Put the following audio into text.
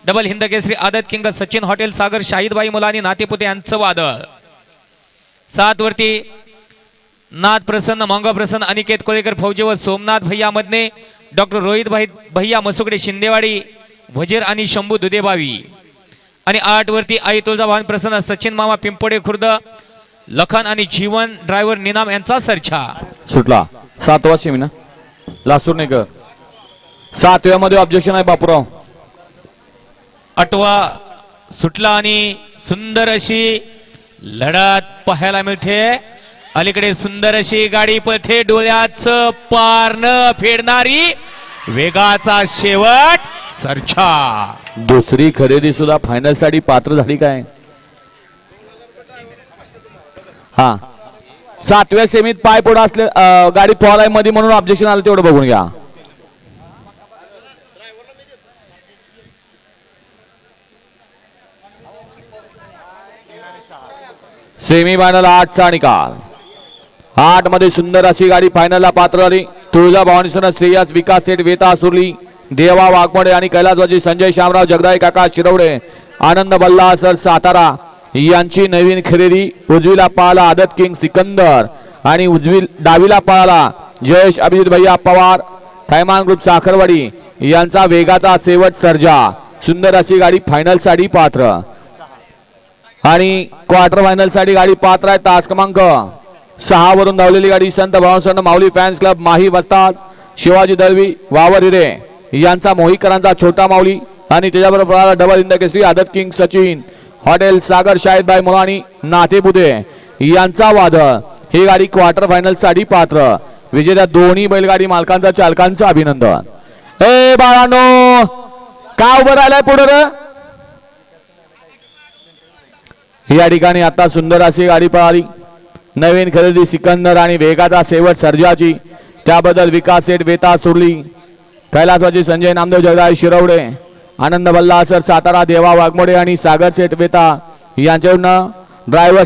double Hind Kesari आदत king Sachin hotel सागर शाहीदबाई मुलानी नातेपुते यांचं वादळ 7 वरती नाथ प्रसन्न मंग प्रसन्न अनिकेत कोळेकर फौजी व सोमनाथ भैया मधने डॉक्टर रोहित भैया मसुगडे शिंदेवाडी वजीर आणि शंभू दुधेबावी आणि 8 वरती आई तुळजाभवानी प्रसन्न सचिन मामा पिंपोडे खुर्द लखन आणि जीवन ड्रायव्हर निनाम यांचा सरछा सुटला 7वा सेमी ना लासूर नाही कर 7व्या मध्ये ऑब्जेक्शन आहे बापूराव 8वा सुटला आणि सुंदर अशी लढत पाहायला मिळते अलीकडे सुंदर अशी गाडी पळते डोळ्याचं पार न फेडणारी वेगाचा शेवट सरछा दुसरी खरेदी सुद्धा फायनल साठी पात्र झाली काय हा 7व्या सेमीत पाय पुढे असले गाडी पॉल मध्ये म्हणून ऑब्जेक्शन आलं तेवढं बघून घ्या सेमी फायनल 8चा निकाल 8 मध्ये सुंदर अशी गाडी फायनलला पात्र झाली तुळजाभवानीसह श्रेयस विकास सेठ वेता सुरली देवा वाघमोडे आणि कैलासवासी संजय शामराव जगदाई काका शिरवडे आनंद बल्ला सर सातारा यांची नवीन खरेदी उजवीला पाळला आदत किंग सिकंदर आणि डावीला पाळला जयेश अभिजित भैया पवार थैमान ग्रुप साखरवाडी यांचा वेगाचा शेवट सर्जा सुंदर अशी गाडी फायनल साठी पात्र आणि क्वार्टर फायनल साठी गाडी पात्र आहे तास क्रमांक 6 वरून धावलेली गाडी संत भावसंत माऊली फॅन्स क्लब माही वस्ताद शिवाजी दळवी वावर हिरे यांचा मोहीकरांचा छोटा माऊली आणि त्याच्याबरोबर डबल इंद केसरी आदत किंग सचिन हॉटेल सागर शाहीदबाई मुलानी नातेपुते यांचा वादळ ही गाडी क्वार्टर फायनल साठी पात्र विजेत्या दोन्ही बैलगाडी मालकांचा चालकांचं अभिनंदन ए बाळांनो का उभं राहिलाय पुढे या ठिकाणी आता सुंदर अशी गाडी पळाली नवीन खरेदी सिकंदर आणि वेगाचा शेवट सर्जाची त्याबद्दल विकास सेठ वेता सुरली कैलासवासी संजय नामदेव जगदाई शिरवडे आनंद बल्ला सर सातारा देवा वाघमोडे आणि सागर सेठ वेता यांच्याकडून ड्रायव्हर